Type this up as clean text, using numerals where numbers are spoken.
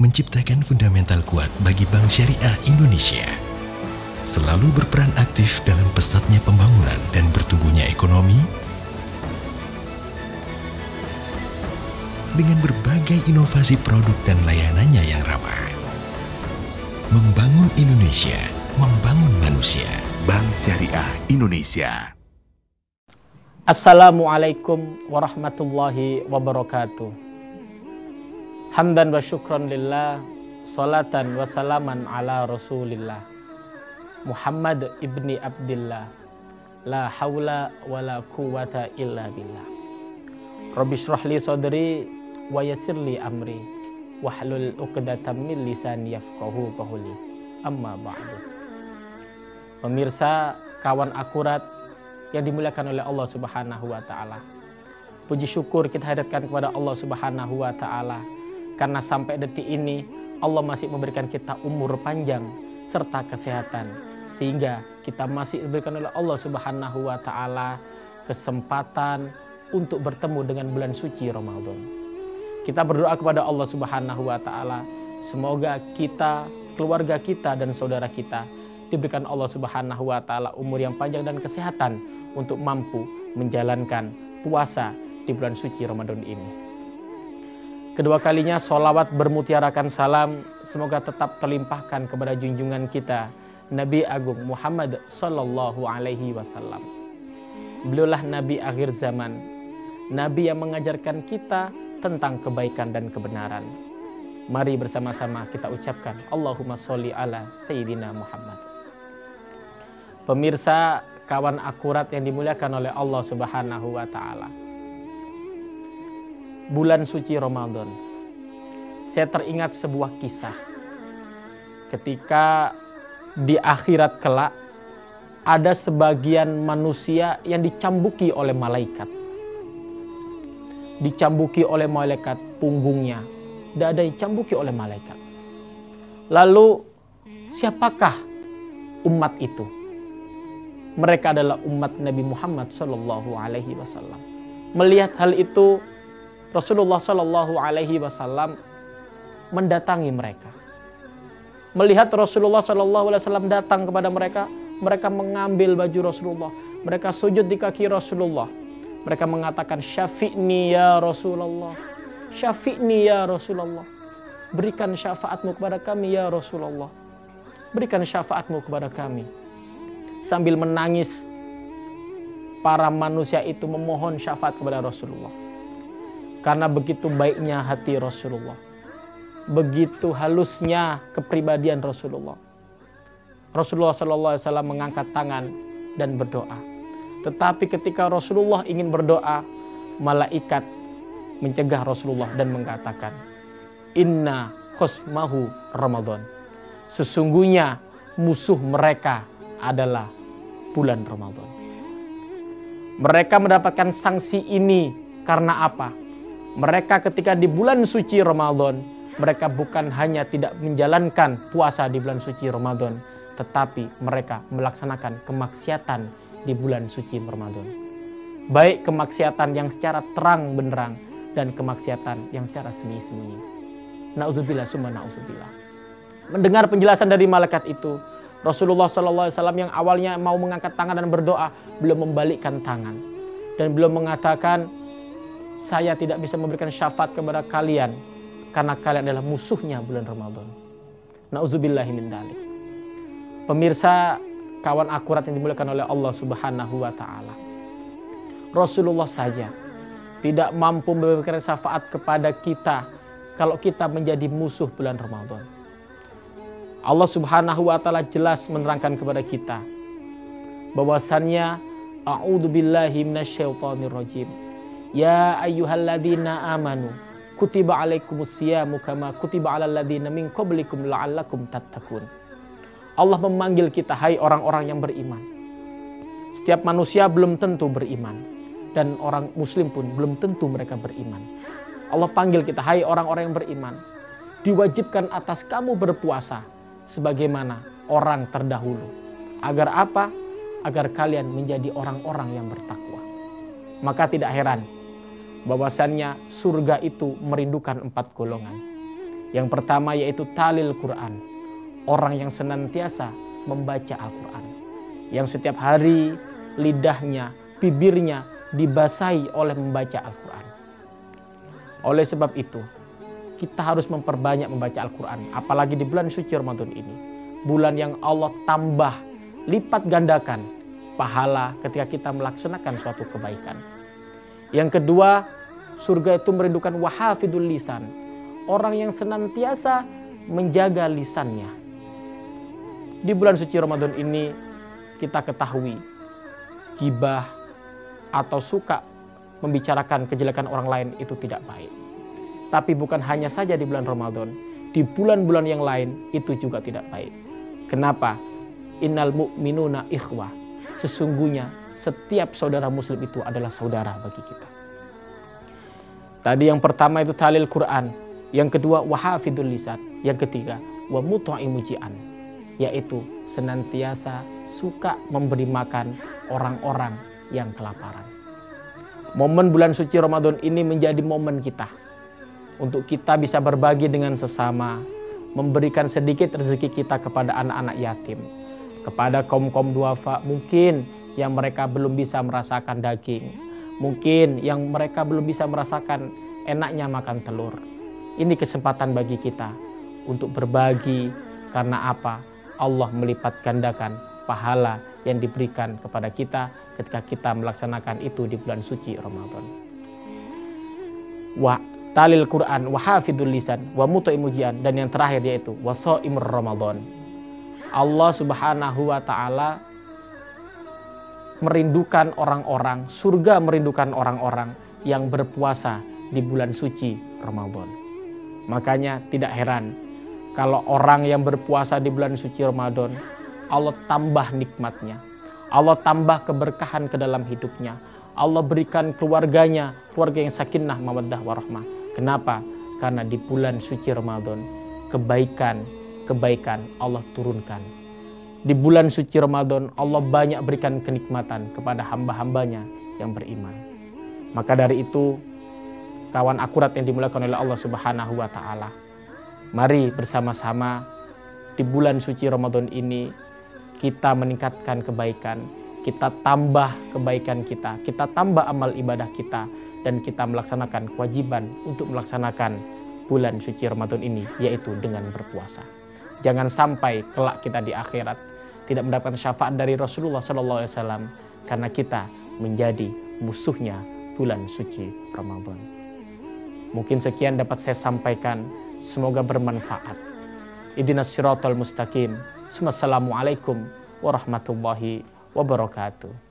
menciptakan fundamental kuat bagi Bank Syariah Indonesia. Selalu berperan aktif dalam pesatnya pembangunan dan bertumbuhnya ekonomi dengan berbagai inovasi produk dan layanannya yang ramah. Membangun Indonesia, membangun manusia. Bank Syariah Indonesia. Assalamualaikum warahmatullahi wabarakatuh. Hamdan wa syukran lillah, salatan wa salaman ala rasulillah, Muhammad ibni Abdillah, la hawla wa la quwata illa billah. Rabbi shrah li sadri wa yassir li amri wahlul 'uqdatam min lisani yafqahu qawli. Amma ba'du. Pemirsa, kawan akurat yang dimuliakan oleh Allah Subhanahu wa taala. Puji syukur kita hadirkan kepada Allah Subhanahu wa taala karena sampai detik ini Allah masih memberikan kita umur panjang serta kesehatan, sehingga kita masih diberikan oleh Allah Subhanahu wa taala kesempatan untuk bertemu dengan bulan suci Ramadan. Kita berdoa kepada Allah Subhanahu wa taala, semoga kita, keluarga kita dan saudara kita diberikan Allah Subhanahu wa taala umur yang panjang dan kesehatan untuk mampu menjalankan puasa di bulan suci Ramadan ini. Kedua kalinya sholawat bermutiarakan salam semoga tetap terlimpahkan kepada junjungan kita Nabi Agung Muhammad sallallahu alaihi wasallam. Beliaulah Nabi akhir zaman, Nabi yang mengajarkan kita tentang kebaikan dan kebenaran. Mari bersama-sama kita ucapkan Allahumma sholli ala Sayyidina Muhammad. Pemirsa, kawan akurat yang dimuliakan oleh Allah Subhanahu wa taala. Bulan suci Ramadan. Saya teringat sebuah kisah. Ketika di akhirat kelak ada sebagian manusia yang dicambuki oleh malaikat. Dicambuki oleh malaikat punggungnya. Dada dicambuki oleh malaikat. Lalu siapakah umat itu? Mereka adalah umat Nabi Muhammad sallallahu alaihi wasallam. Melihat hal itu, Rasulullah sallallahu alaihi wasallam mendatangi mereka. Melihat Rasulullah sallallahu alaihi wasallam datang kepada mereka, mereka mengambil baju Rasulullah, mereka sujud di kaki Rasulullah. Mereka mengatakan, "Syafi'ni ya Rasulullah. Syafi'ni ya Rasulullah. Berikan syafaatmu kepada kami ya Rasulullah. Berikan syafaatmu kepada kami." Sambil menangis, para manusia itu memohon syafaat kepada Rasulullah. Karena begitu baiknya hati Rasulullah, begitu halusnya kepribadian Rasulullah. Rasulullah SAW mengangkat tangan dan berdoa. Tetapi ketika Rasulullah ingin berdoa, malaikat mencegah Rasulullah dan mengatakan, "Inna khosmahu Ramadan." Sesungguhnya musuh mereka adalah bulan Ramadan. Mereka mendapatkan sanksi ini karena apa? Mereka ketika di bulan suci Ramadan, mereka bukan hanya tidak menjalankan puasa di bulan suci Ramadan, tetapi mereka melaksanakan kemaksiatan di bulan suci Ramadan. Baik kemaksiatan yang secara terang benderang dan kemaksiatan yang secara sembunyi-sembunyi. Nauzubillah summa nauzubillah. Mendengar penjelasan dari malaikat itu, Rasulullah SAW yang awalnya mau mengangkat tangan dan berdoa, beliau membalikkan tangan. Dan beliau mengatakan, "Saya tidak bisa memberikan syafaat kepada kalian, karena kalian adalah musuhnya bulan Ramadan." Nauzubillahi min dzalik. Pemirsa, kawan akurat yang dimuliakan oleh Allah Subhanahu wa taala. Rasulullah saja tidak mampu memberikan syafaat kepada kita kalau kita menjadi musuh bulan Ramadan. Allah Subhanahu wa taala jelas menerangkan kepada kita bahwasannya a'udzubillahi minasyaitonirrajim. Ya ayyuhalladzina amanu kutiba alaikumusyiyamu kama kutiba alal ladzina min qablikum la'allakum tattaqun. Allah memanggil kita, hai orang-orang yang beriman. Setiap manusia belum tentu beriman, dan orang muslim pun belum tentu mereka beriman. Allah panggil kita, hai orang-orang yang beriman. Diwajibkan atas kamu berpuasa sebagaimana orang terdahulu. Agar apa? Agar kalian menjadi orang-orang yang bertakwa. Maka tidak heran bahwasannya surga itu merindukan 4 golongan. Yang pertama yaitu talil Quran, orang yang senantiasa membaca Al-Quran, yang setiap hari lidahnya, bibirnya dibasahi oleh membaca Al-Quran. Oleh sebab itu, kita harus memperbanyak membaca Al-Quran, apalagi di bulan suci Ramadan ini, bulan yang Allah tambah lipat gandakan pahala ketika kita melaksanakan suatu kebaikan. Yang kedua, surga itu merindukan wahafidul lisan, orang yang senantiasa menjaga lisannya. Di bulan suci Ramadan ini kita ketahui gibah atau suka membicarakan kejelekan orang lain itu tidak baik. Tapi bukan hanya saja di bulan Ramadan, di bulan-bulan yang lain itu juga tidak baik. Kenapa? Innal mu'minuna ikhwah. Sesungguhnya setiap saudara muslim itu adalah saudara bagi kita. Tadi yang pertama itu talil Quran, yang kedua wahafidul lisan, yang ketiga wa mut'imujian, yaitu senantiasa suka memberi makan orang-orang yang kelaparan. Momen bulan suci Ramadan ini menjadi momen kita untuk kita bisa berbagi dengan sesama, memberikan sedikit rezeki kita kepada anak-anak yatim, kepada kaum-kaum duafa mungkin yang mereka belum bisa merasakan daging, mungkin yang mereka belum bisa merasakan enaknya makan telur. Ini kesempatan bagi kita untuk berbagi, karena apa? Allah melipat gandakan pahala yang diberikan kepada kita ketika kita melaksanakan itu di bulan suci Ramadan. Wa talil Quran, wa hafidul lisan, wa mut'imujian, dan yang terakhir yaitu wa shaimur Ramadan. Allah Subhanahu wa taala merindukan orang-orang, surga merindukan orang-orang yang berpuasa di bulan suci Ramadan. Makanya tidak heran kalau orang yang berpuasa di bulan suci Ramadan, Allah tambah nikmatnya, Allah tambah keberkahan ke dalam hidupnya, Allah berikan keluarganya, keluarga yang sakinah, mawaddah, warahmah. Kenapa? Karena di bulan suci Ramadan kebaikan Allah turunkan. Di bulan suci Ramadan Allah banyak berikan kenikmatan kepada hamba-hambanya yang beriman. Maka dari itu, kawan akurat yang dimuliakan oleh Allah Subhanahu wa taala, mari bersama-sama di bulan suci Ramadan ini kita meningkatkan kebaikan, kita tambah kebaikan kita tambah amal ibadah kita, dan kita melaksanakan kewajiban untuk melaksanakan bulan suci Ramadan ini, yaitu dengan berpuasa. Jangan sampai kelak kita di akhirat tidak mendapatkan syafaat dari Rasulullah SAW karena kita menjadi musuhnya bulan suci Ramadan. Mungkin sekian dapat saya sampaikan, semoga bermanfaat. Ihdinas siratal mustaqim. Assalamualaikum warahmatullahi wabarakatuh.